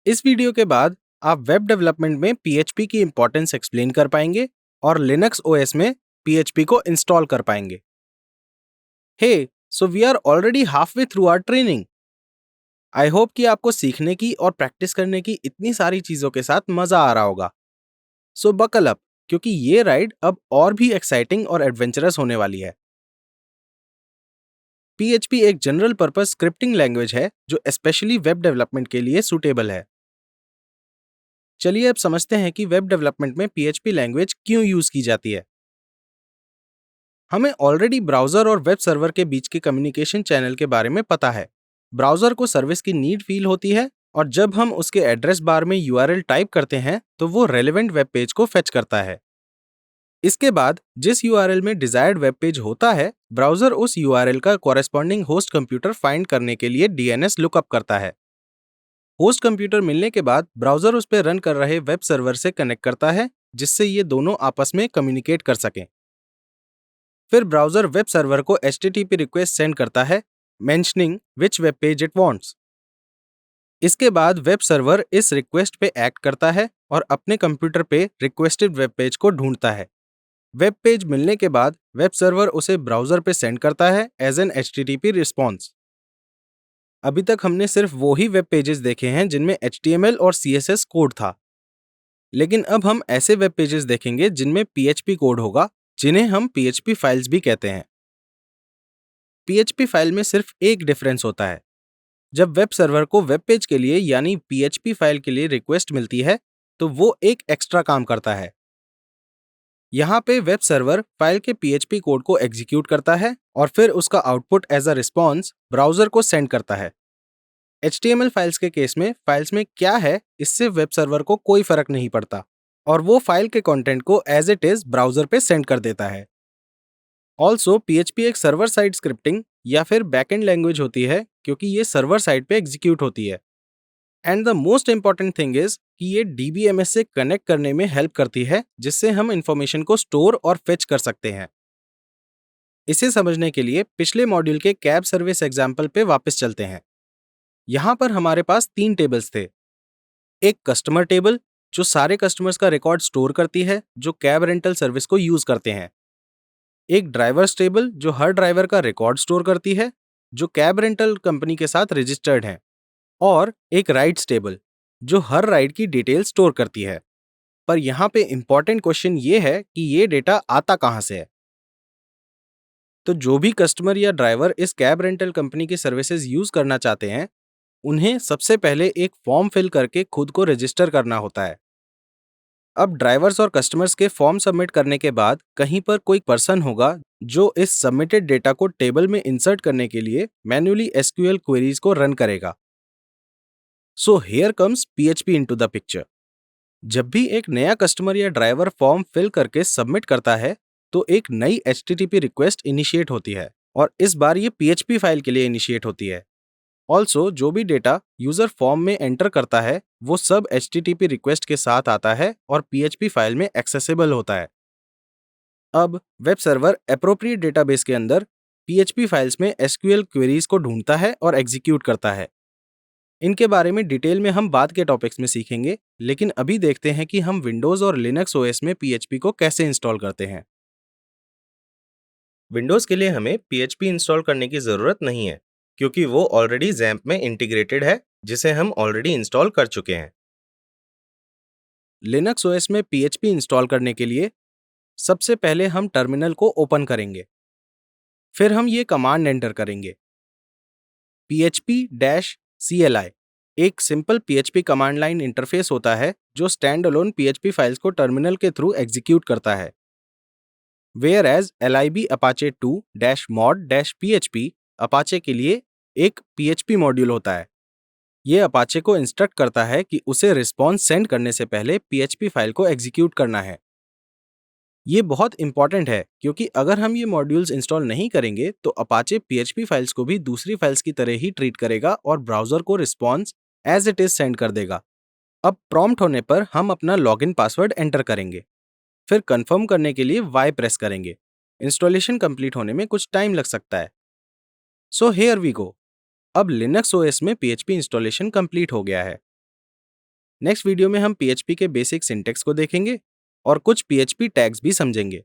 इस वीडियो के बाद आप वेब डेवलपमेंट में PHP की इंपॉर्टेंस एक्सप्लेन कर पाएंगे और लिनक्स OS में PHP को इंस्टॉल कर पाएंगे। Hey, so we are already half way through our training. I hope कि आपको सीखने की और प्रैक्टिस करने की इतनी सारी चीजों के साथ मजा आ रहा होगा। सो बकल अप, क्योंकि ये राइड अब और भी एक्साइटिंग और एडवेंचरस होने वाली है। PHP एक जनरल पर्पस स्क्रिप्टिंग लैंग्वेज है जो स्पेशली वेब डेवलपमेंट के लिए सूटेबल है। चलिए अब समझते हैं कि वेब डेवलपमेंट में PHP लैंग्वेज क्यों यूज की जाती है। हमें ऑलरेडी ब्राउजर और वेब सर्वर के बीच के कम्युनिकेशन चैनल के बारे में पता है। ब्राउजर को सर्विस की नीड फील होती है और जब हम उसके एड्रेस बार में URL टाइप करते हैं तो वो रेलेवेंट वेब पेज को फेच करता है। इसके बाद जिस URL में डिजायर्ड वेब पेज होता है, ब्राउजर उस URL का कॉरेस्पॉन्डिंग होस्ट कंप्यूटर फाइंड करने के लिए DNS लुकअप करता है। होस्ट कंप्यूटर मिलने के बाद ब्राउजर उस पर रन कर रहे वेब सर्वर से कनेक्ट करता है, जिससे ये दोनों आपस में कम्युनिकेट कर सकें। फिर ब्राउजर वेब सर्वर को HTTP रिक्वेस्ट सेंड करता है, mentioning which web page it wants. इसके बाद वेब सर्वर इस रिक्वेस्ट पे एक्ट करता है और अपने कंप्यूटर पे रिक्वेस्टेड वेब पेज को ढूंढता है। वेब पेज मिलने के बाद वेब सर्वर उसे ब्राउजर पे सेंड करता है एज एन HTTP रिस्पॉन्स। अभी तक हमने सिर्फ वो ही वेब पेजेस देखे हैं जिनमें HTML और CSS कोड था, लेकिन अब हम ऐसे वेब पेजेस देखेंगे जिनमें PHP कोड होगा, जिन्हें हम PHP फाइल्स भी कहते हैं। PHP फाइल में सिर्फ एक डिफरेंस होता है। जब वेब सर्वर को वेब पेज के लिए यानी PHP फाइल के लिए रिक्वेस्ट मिलती है, तो वो एक एक्स्ट्रा काम करता है। यहाँ पे वेब सर्वर फाइल के PHP कोड को एग्जीक्यूट करता है और फिर उसका output as a response browser को सेंड करता है। HTML फाइल्स के केस में फाइल्स में क्या है इससे वेब सर्वर को कोई फर्क नहीं पड़ता और वो फाइल के कंटेंट को एज इट इज ब्राउजर पे सेंड कर देता है। ऑल्सो PHP एक सर्वर साइड स्क्रिप्टिंग या फिर बैकएंड लैंग्वेज होती है, क्योंकि ये सर्वर साइड पे एग्जीक्यूट होती है। And the most important thing is कि ये DBMS से कनेक्ट करने में हेल्प करती है, जिससे हम इंफॉर्मेशन को स्टोर और फेच कर सकते हैं। इसे समझने के लिए पिछले मॉड्यूल के कैब सर्विस एग्जाम्पल पे वापस चलते हैं। यहाँ पर हमारे पास 3 टेबल्स थे। एक कस्टमर टेबल जो सारे कस्टमर्स का रिकॉर्ड स्टोर करती है जो कैब रेंटल सर्विस को यूज करते हैं। एक ड्राइवर्स टेबल जो हर ड्राइवर का रिकॉर्ड स्टोर करती है जो कैब रेंटल कंपनी के साथ रजिस्टर्ड है। और एक राइड्स टेबल जो हर राइड की डिटेल स्टोर करती है। पर यहाँ पे इंपॉर्टेंट क्वेश्चन ये है कि ये डेटा आता कहाँ से है। तो जो भी कस्टमर या ड्राइवर इस कैब रेंटल कंपनी की सर्विसेज यूज करना चाहते हैं, उन्हें सबसे पहले एक फॉर्म फिल करके खुद को रजिस्टर करना होता है। अब ड्राइवर्स और कस्टमर्स के फॉर्म सबमिट करने के बाद कहीं पर कोई पर्सन होगा जो इस सबमिटेड डेटा को टेबल में इंसर्ट करने के लिए मैन्युअली SQL क्वेरीज को रन करेगा। So here comes PHP into the picture. जब भी एक नया कस्टमर या ड्राइवर फॉर्म फिल करके सबमिट करता है, तो एक नई HTTP रिक्वेस्ट इनिशिएट होती है और इस बार ये PHP फाइल के लिए इनिशिएट होती है। ऑल्सो जो भी डेटा यूजर फॉर्म में एंटर करता है वो सब HTTP रिक्वेस्ट के साथ आता है और PHP फाइल में एक्सेसिबल होता है। अब वेब सर्वर एप्रोप्रिएट डेटाबेस के अंदर PHP फाइल्स में SQL क्वेरीज को ढूंढता है और एग्जीक्यूट करता है। इनके बारे में डिटेल में हम बाद के टॉपिक्स में सीखेंगे, लेकिन अभी देखते हैं कि हम विंडोज और लिनक्स OS में PHP को कैसे इंस्टॉल करते हैं। विंडोज़ के लिए हमें PHP इंस्टॉल करने की ज़रूरत नहीं है, क्योंकि वो ऑलरेडी XAMPP में इंटीग्रेटेड है, जिसे हम ऑलरेडी इंस्टॉल कर चुके हैं। लिनक्स OS में PHP इंस्टॉल करने के लिए सबसे पहले हम टर्मिनल को ओपन करेंगे। फिर हम ये कमांड एंटर करेंगे, php-cli। एक simple PHP command line interface होता है जो स्टैंड अलोन PHP फाइल्स को टर्मिनल के थ्रू एग्जीक्यूट करता है। Whereas lib apache 2-mod-php Apache के लिए एक PHP मॉड्यूल होता है। ये अपाचे को इंस्ट्रक्ट करता है कि उसे रिस्पॉन्स सेंड करने से पहले PHP फाइल को एग्जीक्यूट करना है। ये बहुत इंपॉर्टेंट है, क्योंकि अगर हम ये मॉड्यूल्स इंस्टॉल नहीं करेंगे तो अपाचे PHP फाइल्स को भी दूसरी फाइल्स की तरह ही ट्रीट करेगा और ब्राउजर को response as it is send कर देगा। अब प्रॉम्प्ट होने पर हम अपना लॉगिन पासवर्ड एंटर करेंगे, फिर कंफर्म करने के लिए Y प्रेस करेंगे। इंस्टॉलेशन कंप्लीट होने में कुछ टाइम लग सकता है। So here we go. अब लिनक्स OS में PHP इंस्टॉलेशन कंप्लीट हो गया है। नेक्स्ट वीडियो में हम PHP के बेसिक सिंटैक्स को देखेंगे और कुछ PHP टैग्स भी समझेंगे।